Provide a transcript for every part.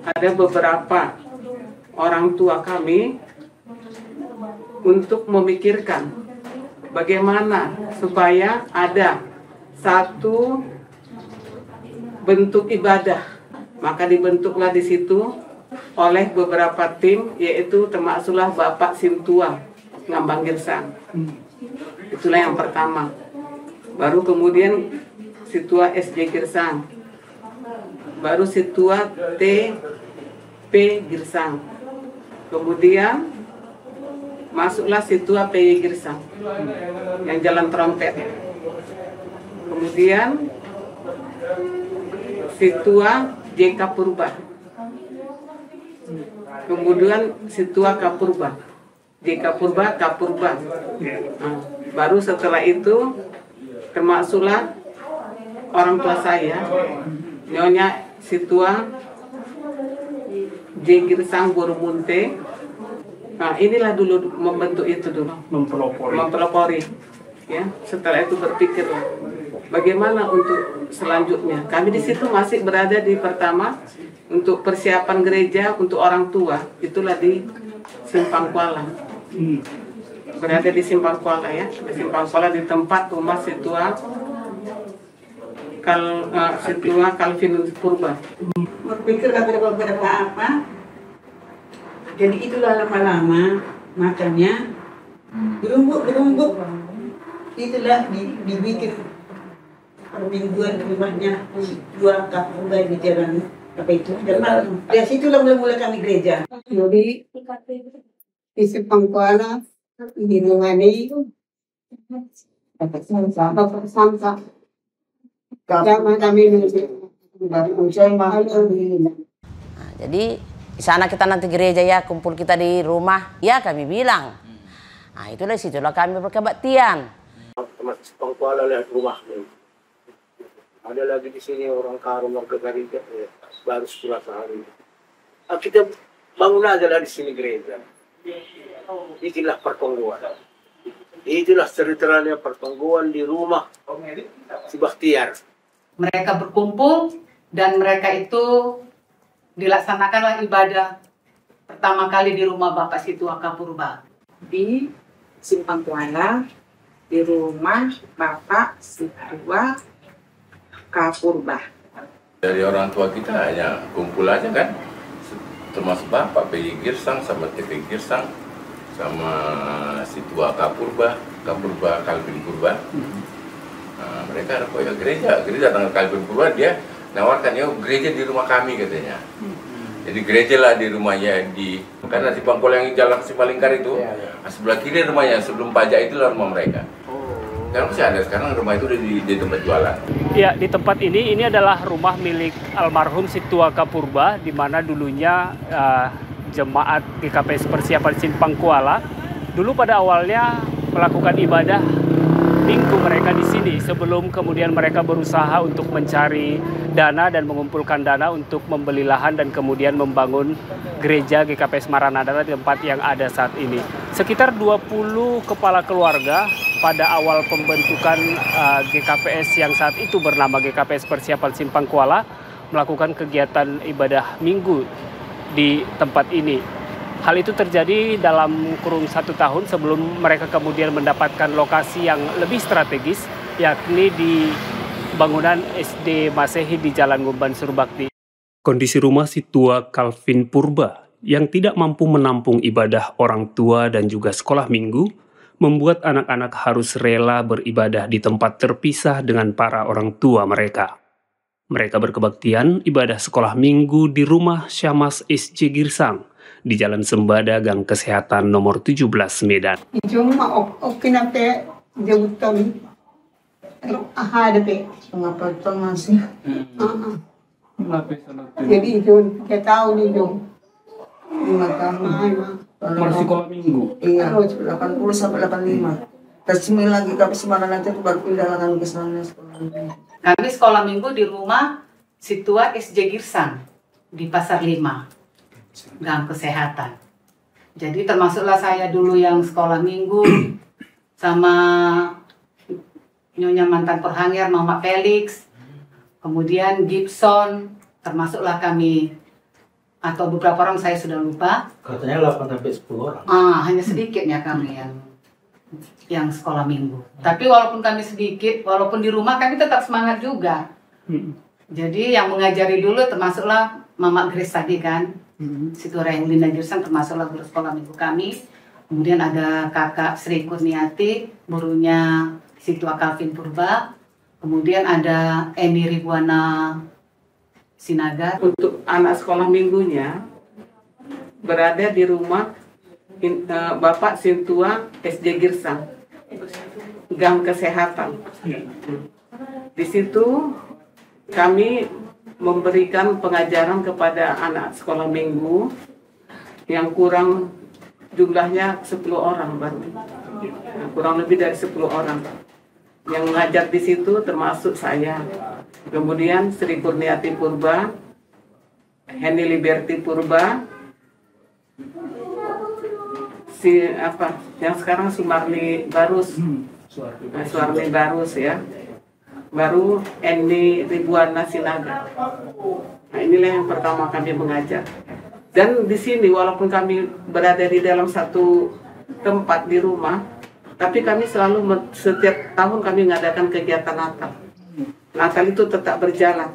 Ada beberapa orang tua kami untuk memikirkan bagaimana supaya ada satu bentuk ibadah. Maka dibentuklah di situ oleh beberapa tim, yaitu termasuklah Bapak Sintua Ngambang Girsang. Itulah yang pertama. Baru kemudian Situa SJ Girsang. Baru Situa TP Girsang. Kemudian masuklah Situa PY Girsang yang jalan trompet. Kemudian Situa JK Purba. Kemudian Situa Kapurba. JK Purba, Kapurba. Nah, baru setelah itu termasuklah orang tua saya, Nyonya Situa J Girsang Borumunte. Nah, inilah dulu membentuk itu dulu, mempelopori. Ya, setelah itu berpikir bagaimana untuk selanjutnya. Kami di situ masih berada di pertama untuk persiapan gereja untuk orang tua. Itulah di Simpang Kuala. Berada di Simpang Kuala ya, di Simpang Kuala di tempat rumah Situa Calvin Purba. Berpikir kami dapat beberapa apa, jadi itulah lama-lama makanya berumbuk itulah dibikin permingguan rumahnya dua kapal di jalan apa itu dan malam. Dari situlah mulai kami gereja. Jadi di Simpang Kuala di rumah ini dapat samsa. Jadi di sana kita nanti gereja ya, kumpul kita di rumah ya, kami bilang. Nah itulah situlah kami berkebaktian. Simpang Kuala lihat rumah. Ada lagi di sini orang Karo warga Garida, baru 10 hari. Kita bangun aja lah di sini gereja. Itulah pertongguan. Itulah ceritanya pertongguan di rumah si Bakhtiar. Mereka berkumpul dan mereka itu dilaksanakanlah ibadah pertama kali di rumah Bapak Situa Kapurba. Di Simpang Kuala, di rumah Bapak Situa Kapurba. Dari orang tua kita hanya kumpul aja kan, termasuk Bapak PY Girsang sama TP Girsang sama Situa Kapurba Calvin Purba. Nah, mereka ada gereja tanggal Calvin Purba, dia nawarkan ya gereja di rumah kami katanya. Jadi gereja lah di rumahnya karena si Pangkol yang jalan Simalingkar itu, sebelah kiri rumahnya, sebelum pajak itulah rumah mereka. Sekarang masih ada, sekarang rumah itu udah di tempat jualan. Ya, di tempat ini adalah rumah milik almarhum Situa Kapurba, di mana dulunya jemaat GKPS Persiapan Simpang Kuala dulu pada awalnya melakukan ibadah minggu mereka di sini sebelum kemudian mereka berusaha untuk mencari dana dan mengumpulkan dana untuk membeli lahan dan kemudian membangun gereja GKPS Maranatha di tempat yang ada saat ini. Sekitar 20 kepala keluarga pada awal pembentukan GKPS yang saat itu bernama GKPS Persiapan Simpang Kuala melakukan kegiatan ibadah minggu di tempat ini. Hal itu terjadi dalam kurun 1 tahun sebelum mereka kemudian mendapatkan lokasi yang lebih strategis, yakni di bangunan SD Masehi di Jalan Ngumban Surbakti. Kondisi rumah Situa Calvin Purba yang tidak mampu menampung ibadah orang tua dan juga sekolah minggu membuat anak-anak harus rela beribadah di tempat terpisah dengan para orang tua mereka. Mereka berkebaktian ibadah sekolah minggu di rumah Syamas SJ Girsang di Jalan Sembada Gang Kesehatan nomor 17 Medan. Cuma oke nanti jabutan ada pe Mengapa masih? jadi itu kita tahu nih dong Masih sekolah minggu. Iya, 80 sampai 85. Terus lagi kapes Maranatha itu baru pindah ke sana sekolah. Kami sekolah minggu di rumah Situa SJ Girsang di Pasar 5, Gang Kesehatan. Jadi termasuklah saya dulu yang sekolah minggu sama Nyonya mantan Perhangir, Mama Felix, kemudian Gibson, termasuklah kami atau beberapa orang saya sudah lupa. Katanya 8 sampai 10 orang. Hanya sedikitnya kami yang sekolah minggu. Tapi walaupun kami sedikit, walaupun di rumah kami tetap semangat juga. Jadi yang mengajari dulu termasuklah Mama Grace tadi kan. Situ Raihulina Girsang termasuklah guru sekolah minggu kami. Kemudian ada kakak Sri Kurniati, gurunya Situa Calvin Purba. Kemudian ada Eni Ribuana Sinaga. Untuk anak sekolah minggunya berada di rumah Bapak Sintua SJ Girsang, Gang Kesehatan. Di situ kami memberikan pengajaran kepada anak sekolah minggu yang kurang jumlahnya 10 orang baru, kurang lebih dari 10 orang. Yang mengajar di situ termasuk saya, kemudian Sri Kurniati Purba, Henny Liberty Purba, yang sekarang Sumarni Barus, Sumarni Barus ya, baru Eni Ribuana Sinaga. Nah, inilah yang pertama kami mengajar. Dan di sini walaupun kami berada di dalam satu tempat di rumah, tapi kami selalu setiap tahun kami mengadakan kegiatan Natal. Natal itu tetap berjalan.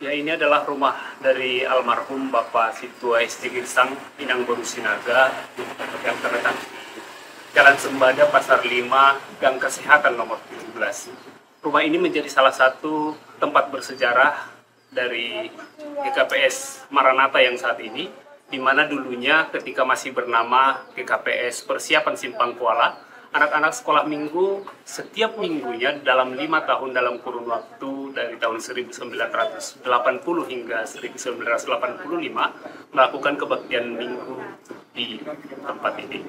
Ya, ini adalah rumah dari almarhum Bapak Situa SJ Girsang Inang Baru Sinaga yang terletak di Jalan Sembada, Pasar 5, Gang Kesehatan nomor 17. Rumah ini menjadi salah satu tempat bersejarah dari GKPS Maranatha yang saat ini, di mana dulunya ketika masih bernama GKPS Persiapan Simpang Kuala, anak-anak sekolah minggu setiap minggunya dalam 5 tahun dalam kurun waktu dari tahun 1980 hingga 1985 melakukan kebaktian minggu di tempat ini.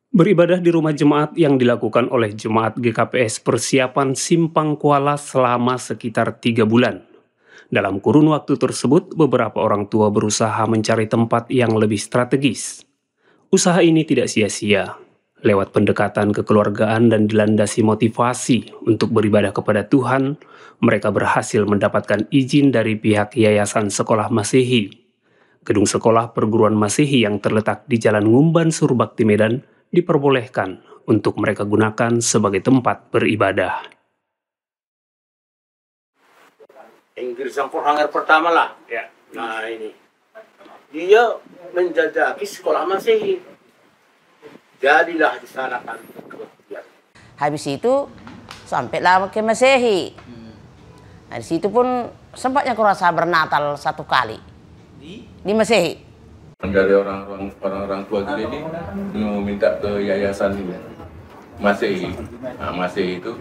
Beribadah di rumah jemaat yang dilakukan oleh jemaat GKPS Persiapan Simpang Kuala selama sekitar 3 bulan. Dalam kurun waktu tersebut, beberapa orang tua berusaha mencari tempat yang lebih strategis. Usaha ini tidak sia-sia. Lewat pendekatan kekeluargaan dan dilandasi motivasi untuk beribadah kepada Tuhan, mereka berhasil mendapatkan izin dari pihak Yayasan Sekolah Masehi. Gedung sekolah perguruan Masehi yang terletak di Jalan Ngumban Surbakti Medan diperbolehkan untuk mereka gunakan sebagai tempat beribadah. Inggris yang Pohanggar pertama lah. Ya. Nah ini. Dia menjajaki sekolah Masehi. Jadilah di sana kan. Habis itu sampailah ke Masehi. Nah, di situ pun sempatnya kurasa bernatal 1 kali. Di Masehi. Dari orang tua kita ini mau minta ke yayasan Masehi. Nah, Masehi itu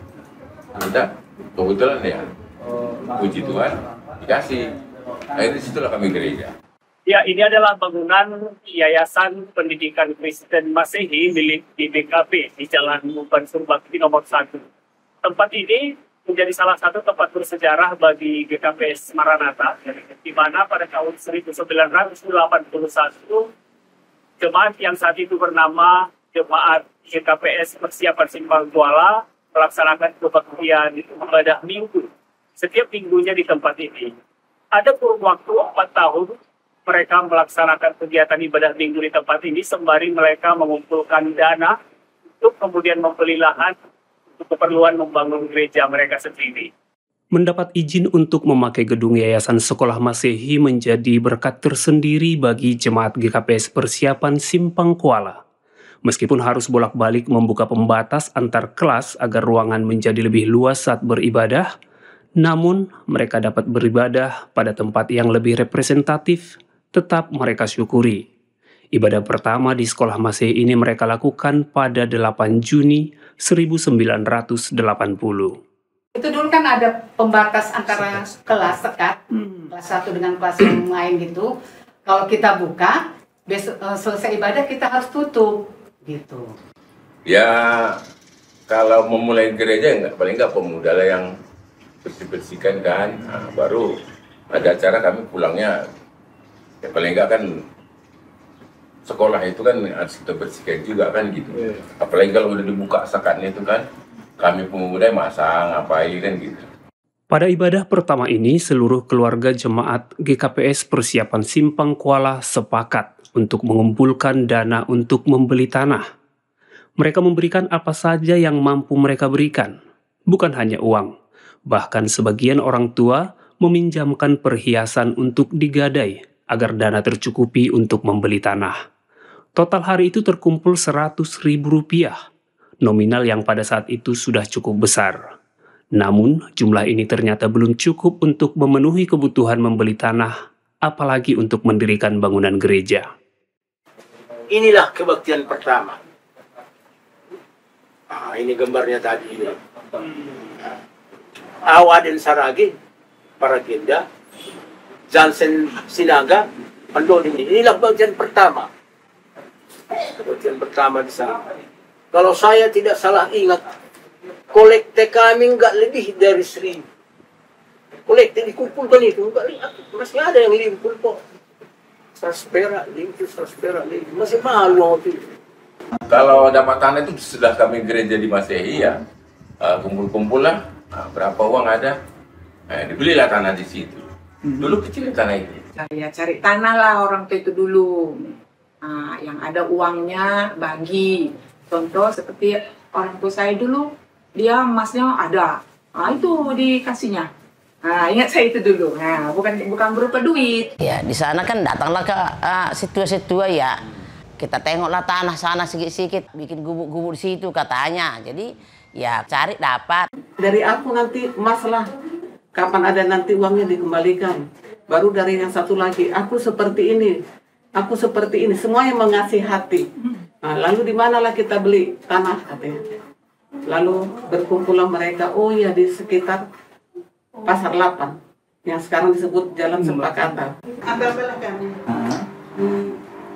minta kebetulan ya. Puji Tuhan, dikasih. Akhirnya disitulah kami gereja. Ya, ini adalah bangunan Yayasan Pendidikan Kristen Masehi milik DBKP di Jalan Ngumban Surbakti nomor 1. Tempat ini menjadi salah satu tempat bersejarah bagi GKPS Maranatha, di mana pada tahun 1981 jemaat yang saat itu bernama Jemaat GKPS Persiapan Simpang Kuala melaksanakan kebaktian ibadah minggu setiap minggunya di tempat ini. Ada kurun waktu 4 tahun mereka melaksanakan kegiatan ibadah minggu di tempat ini sembari mereka mengumpulkan dana untuk kemudian membeli lahan untuk keperluan membangun gereja mereka sendiri. Mendapat izin untuk memakai gedung Yayasan Sekolah Masehi menjadi berkat tersendiri bagi jemaat GKPS Persiapan Simpang Kuala. Meskipun harus bolak-balik membuka pembatas antar kelas agar ruangan menjadi lebih luas saat beribadah, namun mereka dapat beribadah pada tempat yang lebih representatif, tetap mereka syukuri. Ibadah pertama di sekolah Masehi ini mereka lakukan pada 8 Juni 1980. Itu dulu kan ada pembatas antara kelas sekat, kelas 1 dengan kelas yang lain gitu. Kalau kita buka, besok selesai ibadah kita harus tutup gitu. Ya, kalau memulai gereja paling nggak pemuda lah yang bersih-bersihkan kan, nah, baru ada acara kami pulangnya, ya paling nggak kan sekolah itu kan harus kita bersihkan juga kan gitu. Apalagi kalau udah dibuka sekatnya itu kan, kami pemuda masa ngapain kan gitu. Pada ibadah pertama ini, seluruh keluarga jemaat GKPS Persiapan Simpang Kuala sepakat untuk mengumpulkan dana untuk membeli tanah. Mereka memberikan apa saja yang mampu mereka berikan, bukan hanya uang. Bahkan sebagian orang tua meminjamkan perhiasan untuk digadai agar dana tercukupi untuk membeli tanah. Total hari itu terkumpul Rp100.000, nominal yang pada saat itu sudah cukup besar. Namun, jumlah ini ternyata belum cukup untuk memenuhi kebutuhan membeli tanah, apalagi untuk mendirikan bangunan gereja. Inilah kebaktian pertama. Ini gambarnya tadi. Awa dan Saragi, para Genda, Jansen Sinaga, Andon ini. Inilah kebaktian pertama. Kebaktian pertama di sana. Kalau saya tidak salah ingat, kolekte kami nggak lebih dari 1.000. Kolekte dikumpulkan itu, masih ada yang 50 kok. 100 perak, 100 perak, masih mahal waktu itu. Kalau dapat tanah itu sudah kami gereja di Masehi ya, kumpul-kumpul lah, berapa uang ada, dibelilah tanah di situ. Dulu kecil tanah itu. Saya cari tanah lah orang tua itu dulu, yang ada uangnya bagi. Contoh seperti orang tua saya dulu, dia emasnya ada, itu dikasihnya. Ingat saya itu dulu, bukan berupa duit. Ya di sana kan datanglah ke situa-situa ya, kita tengoklah tanah sana sedikit-sedikit, bikin gubuk-gubuk di situ katanya. Jadi ya cari dapat. Dari aku nanti masalah kapan ada nanti uangnya dikembalikan. Baru dari yang satu lagi, aku seperti ini, semuanya mengasihati. Lalu di manalah kita beli tanah katanya. Lalu berkumpullah mereka, oh ya di sekitar Pasar 8, yang sekarang disebut Jalan Sepakatan. Apa-apalah kami.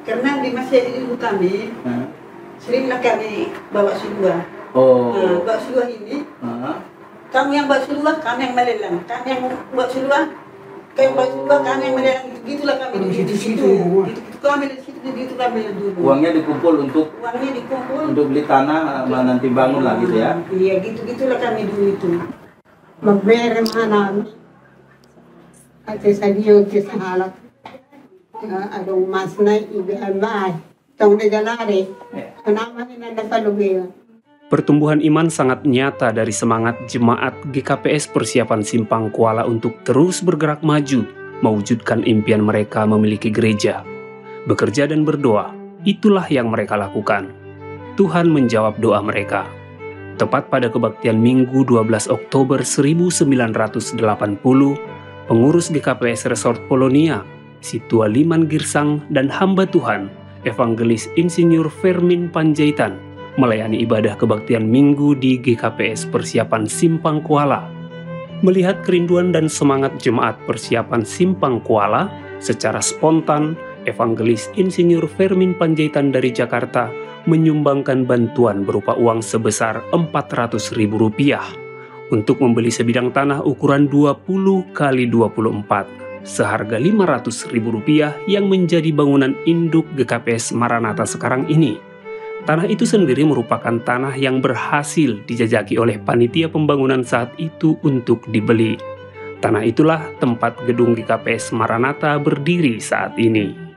Karena di masa itu kami, seringlah kami bawa seluah. Bawa seluah ini, kamu yang bawa seluah, kami yang melelang. Kami yang bawa seluah, kami yang melelang. Gitulah kami di situ. Kami di situ kami dulu. Uangnya dikumpul untuk beli tanah, nanti bangun lah gitu ya? Iya, gitulah kami dulu itu. Magberem hanam. At sa diyo sa halak. Adong mas na ibigay. Tong nagalari. Naman na napalugayon. Pertumbuhan iman sangat nyata dari semangat jemaat GKPS Persiapan Simpang Kuala untuk terus bergerak maju, mewujudkan impian mereka memiliki gereja. Bekerja dan berdoa, itulah yang mereka lakukan. Tuhan menjawab doa mereka. Tepat pada kebaktian Minggu 12 Oktober 1980, pengurus GKPS Resort Polonia, Situa Liman Girsang, dan hamba Tuhan, Evangelis Insinyur Fermin Panjaitan, melayani ibadah kebaktian Minggu di GKPS Persiapan Simpang Kuala. Melihat kerinduan dan semangat jemaat Persiapan Simpang Kuala, secara spontan, Evangelis Insinyur Fermin Panjaitan dari Jakarta menyumbangkan bantuan berupa uang sebesar Rp400.000 untuk membeli sebidang tanah ukuran 20 kali 24 seharga Rp500.000 yang menjadi bangunan induk GKPS Maranatha sekarang ini. Tanah itu sendiri merupakan tanah yang berhasil dijajaki oleh panitia pembangunan saat itu untuk dibeli. Tanah itulah tempat gedung GKPS Maranatha berdiri saat ini.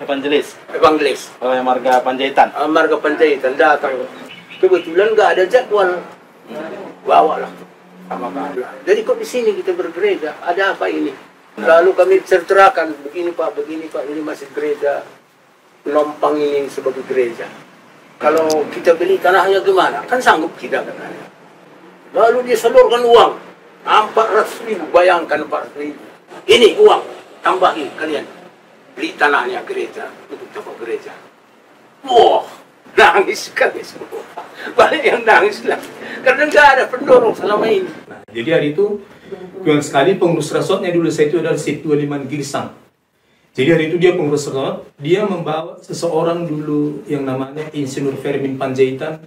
Evangelis. Marga Panjaitan. Marga Panjaitan datang. Kebetulan nggak ada jadwal. Bawalah sama kami. Jadi kok di sini kita bergereja? Ada apa ini? Lalu kami ceritakan, begini Pak, ini masih gereja. Lompang ini sebagai gereja. Kalau kita beli tanahnya gimana? Kan sanggup kita katanya. Lalu dia salurkan uang 400.000, bayangkan 400.000. Ini uang, tambahin kalian. Beli tanahnya gereja, untuk toko gereja. Wah, nangis kami semua. Banyak yang nangis lah. Karena nggak ada pendorong selama ini. Jadi hari itu, yang sekali pengurus resortnya dulu saya itu adalah Situa Liman Girsang. Jadi hari itu dia pengurus resort, dia membawa seseorang dulu yang namanya Insinyur Fermin Panjaitan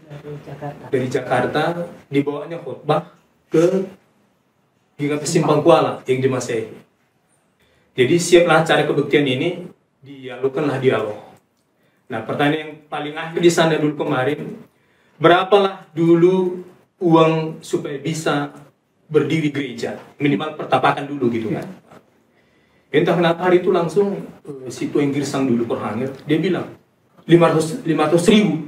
dari Jakarta, dibawanya khotbah ke GKPS Simpang Kuala yang di Masehi. Jadi siaplah acara kebaktian ini, dialogkanlah dialog. Nah pertanyaan yang paling akhir di sana dulu kemarin, berapalah dulu uang supaya bisa berdiri gereja, minimal pertapakan dulu gitu kan. Entah kenapa hari itu langsung si Tuan Girsang dulu Perhangir, dia bilang 500 ribu.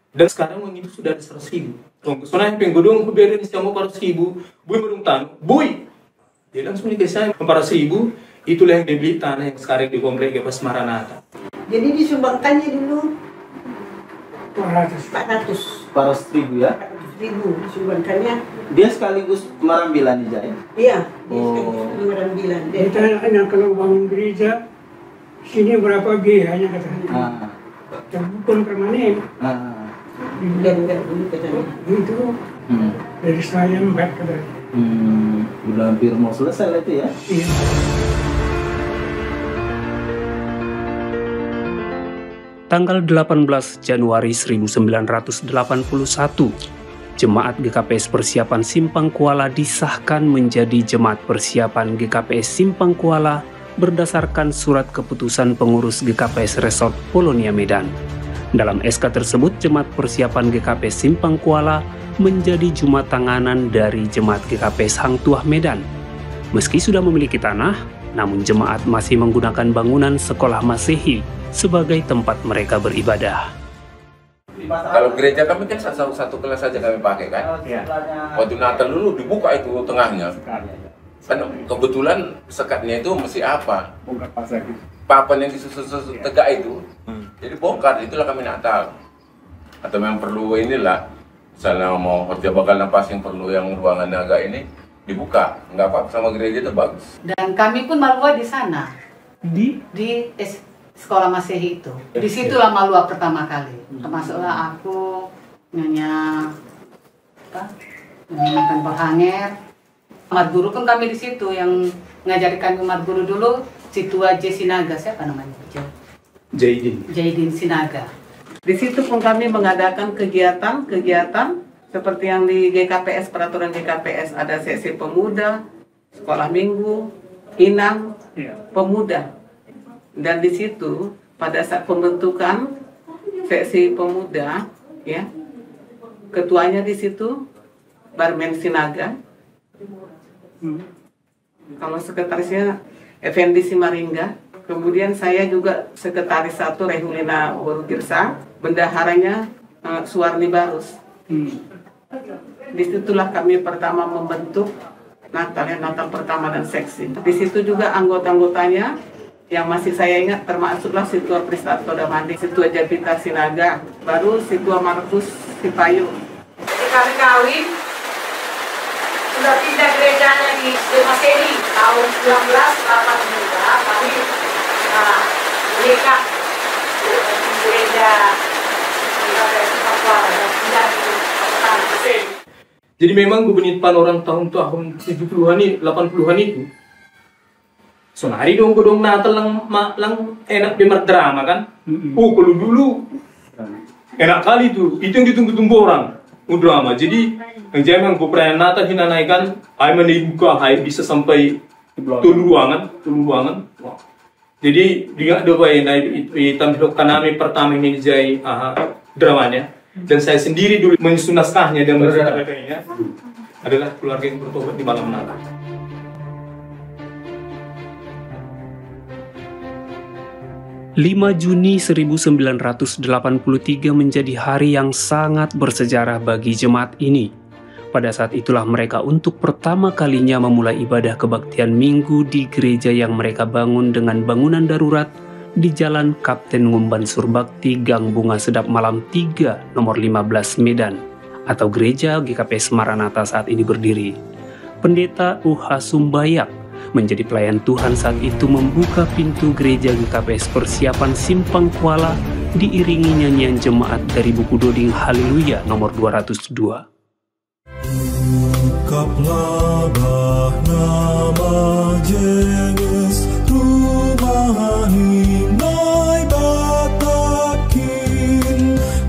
Dan sekarang uang itu sudah ada 100 ribu. Soalnya penggedung keberin sama 400 ribu, bui merung tanah, bui. Dia langsung dikasih 400 ribu, itulah yang dibeli tanah yang sekarang di komplek Gepas Maranatha. Jadi disumbangkannya dulu 400 ribu ya? 400 ribu disumbangkannya. Dia sekaligus merambilan nih, Jaya? Iya, dia sekaligus merambilan. Ditanya kalau bangun gereja, sini berapa biayanya katanya. Dan bukan permanen. Dan dulu katanya. Itu dari saya 4 katanya. Udah hampir mau selesai lah itu ya? Iya. Tanggal 18 Januari 1981, Jemaat GKPS Persiapan Simpang Kuala disahkan menjadi Jemaat Persiapan GKPS Simpang Kuala berdasarkan surat keputusan pengurus GKPS Resort Polonia Medan. Dalam SK tersebut, Jemaat Persiapan GKPS Simpang Kuala menjadi Jumat tanganan dari Jemaat GKPS Hang Tuah Medan. Meski sudah memiliki tanah, namun jemaat masih menggunakan bangunan sekolah Masehi sebagai tempat mereka beribadah. Kalau gereja kami kan satu kelas saja kami pakai kan. Waktu Natal dulu dibuka itu tengahnya. Kan kebetulan sekatnya itu mesti apa? Papan yang disusun tegak itu. Jadi bongkar, itulah kami Natal. Atau memang perlu inilah, misalnya mau kerja bakal napas yang perlu yang ruangan agak ini dibuka, nggak apa-apa, sama gereja itu bagus. Dan kami pun Malua di sana, di sekolah Masehi itu. Disitulah Malua pertama kali. Termasuklah aku, Nyonya Perhanger. Mat guru pun kami di situ yang ngajari kami mat guru dulu, Situa J Sinaga, siapa namanya? Jaidin Sinaga. Di situ pun kami mengadakan kegiatan seperti yang di GKPS, peraturan GKPS, ada seksi pemuda, sekolah minggu, inang, pemuda. Dan di situ pada saat pembentukan seksi pemuda, ya, ketuanya di situ Barmen Sinaga. Kalau sekretarisnya Effendi Simaringga. Kemudian saya juga sekretaris 1 Rehulina Boru Girsang, bendaharanya Suwarni Barus. Disitulah kami pertama membentuk Natal pertama dan seksi. Di situ juga anggota-anggotanya yang masih saya ingat termasuklah Situa Pristato Damandi, Situa Jabita Sinaga, baru Situa Markus Sipayu. Kami kawin sudah pindah gerejanya di Masehi tahun 1982. Kami menikah di gereja Simpang Kuala dan pindah di Masehi. Jadi memang gubernur orang tahun 70-an 80-an itu. Sonari dong Natal lang enak bemer drama kan. Kalau dulu enak kali tuh. Itu yang ditunggu-tunggu orang. Drama. Jadi yang jangan gue perayaan Natal hinanaikan, ay dibuka, ay bisa sampai tuluangan. Jadi dia doa ini tampilkan kami pertama ini jadi dramanya. Dan saya sendiri dulu menyusun naskahnya dan menyusun adalah keluarga yang bertobat di malam Natal. Juni 1983 menjadi hari yang sangat bersejarah bagi jemaat ini. Pada saat itulah mereka untuk pertama kalinya memulai ibadah kebaktian minggu di gereja yang mereka bangun dengan bangunan darurat di Jalan Kapten Ngumban Surbakti, Gang Bunga Sedap Malam 3, nomor 15 Medan, atau gereja GKPS Maranatha saat ini berdiri. Pendeta Uha Sumbayak menjadi pelayan Tuhan saat itu membuka pintu gereja GKPS Persiapan Simpang Kuala diiringi nyanyian jemaat dari buku Doding Haleluya nomor 202. Ungkaplah nama Yesus, Tuhan nai batakin,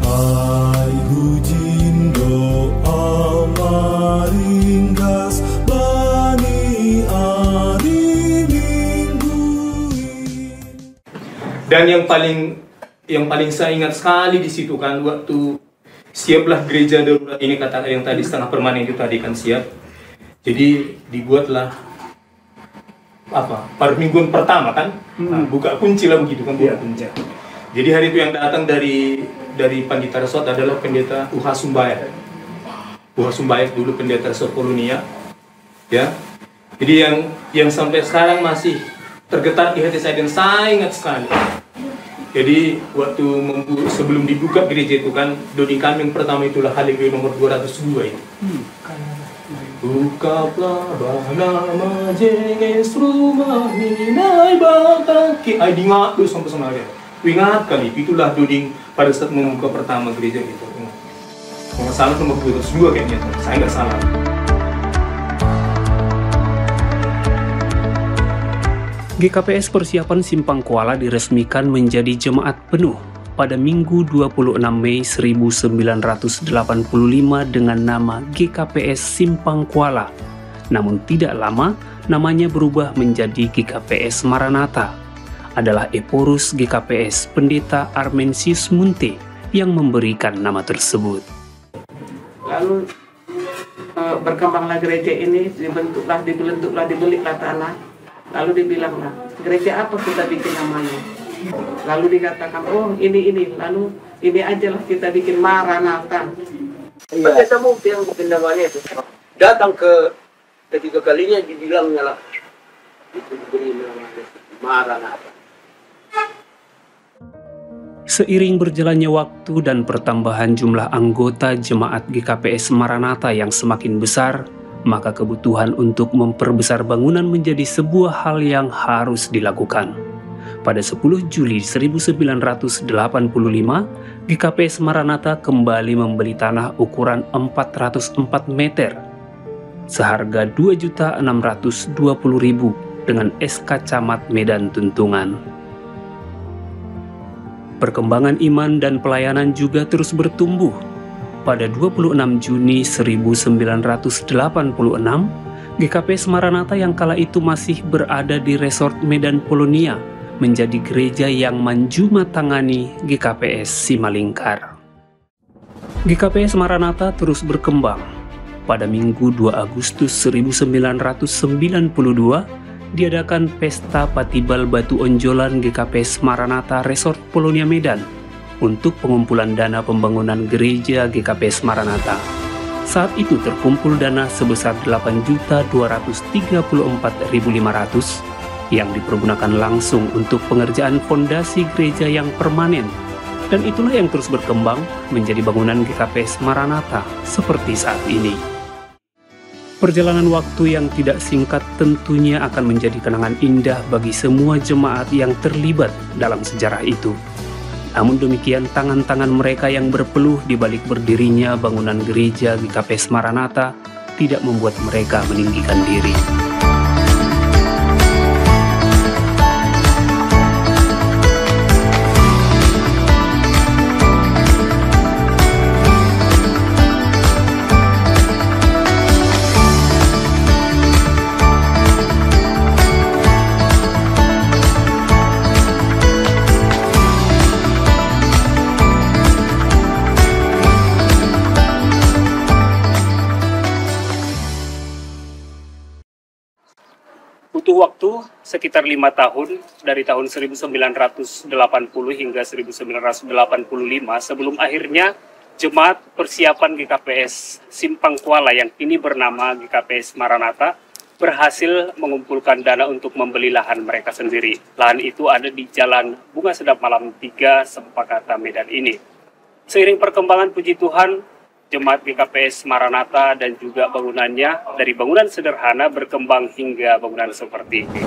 ai hujin doa maringgas bani ari mingguin. Dan yang paling saya ingat sekali di situ kan waktu siaplah gereja darurat ini, kata yang tadi setengah permanen itu tadi kan siap. Jadi dibuatlah permingguan pertama kan, buka kunci lah begitu kan, buka kunci. Jadi hari itu yang datang dari Pandita Resort adalah pendeta Uha Sumbayat. Uha Sumbayat dulu pendeta Resort Polonia, ya. Jadi yang sampai sekarang masih tergetar di hati saya dan saya ingat sekali. Jadi waktu sebelum dibuka gereja itu kan, dodi kami yang pertama itulah Haleluya nomor 202 itu. Bukalah nama jenges rumah minai bataki. Ay dingat tuh sampai sama dia. Ingat kali, itulah dodi pada saat membuka pertama gereja itu. Kalau salah nomor 202 kayaknya, saya nggak salah. GKPS Persiapan Simpang Kuala diresmikan menjadi jemaat penuh pada Minggu 26 Mei 1985 dengan nama GKPS Simpang Kuala. Namun tidak lama, namanya berubah menjadi GKPS Maranatha. Adalah Eporus GKPS Pendeta Armensius Munte yang memberikan nama tersebut. Lalu berkembanglah gereja ini, dibeliklah tanah. Lalu dibilanglah, gereja apa kita bikin namanya? Lalu dikatakan, oh ini, lalu ini aja lah kita bikin Maranatha. Pendeta Munte yang bikin namanya itu datang ke ketiga kalinya dibilangnya lah itu diberi namanya Maranatha. Seiring berjalannya waktu dan pertambahan jumlah anggota jemaat GKPS Maranatha yang semakin besar, maka kebutuhan untuk memperbesar bangunan menjadi sebuah hal yang harus dilakukan. Pada 10 Juli 1985, GKPS Maranatha kembali membeli tanah ukuran 404 meter seharga Rp2.620.000 dengan SK Camat Medan Tuntungan. Perkembangan iman dan pelayanan juga terus bertumbuh. Pada 26 Juni 1986, GKPS Maranatha yang kala itu masih berada di Resort Medan Polonia menjadi gereja yang menjumatangani GKPS Simalingkar. GKPS Maranatha terus berkembang. Pada Minggu 2 Agustus 1992, diadakan Pesta Patibal Batu Onjolan GKPS Maranatha Resort Polonia Medan untuk pengumpulan dana pembangunan gereja GKPS Maranatha. Saat itu terkumpul dana sebesar Rp8.234.500 yang dipergunakan langsung untuk pengerjaan fondasi gereja yang permanen, dan itulah yang terus berkembang menjadi bangunan GKPS Maranatha seperti saat ini. Perjalanan waktu yang tidak singkat tentunya akan menjadi kenangan indah bagi semua jemaat yang terlibat dalam sejarah itu. Namun demikian, tangan-tangan mereka yang berpeluh di balik berdirinya bangunan gereja GKPS Maranatha tidak membuat mereka meninggikan diri. Butuh waktu sekitar 5 tahun, dari tahun 1980 hingga 1985, sebelum akhirnya Jemaat Persiapan GKPS Simpang Kuala yang kini bernama GKPS Maranatha berhasil mengumpulkan dana untuk membeli lahan mereka sendiri. Lahan itu ada di Jalan Bunga Sedap Malam 3, Sempakata, Medan ini. Seiring perkembangan, puji Tuhan, Jemaat GKPS Maranatha dan juga bangunannya dari bangunan sederhana berkembang hingga bangunan seperti ini.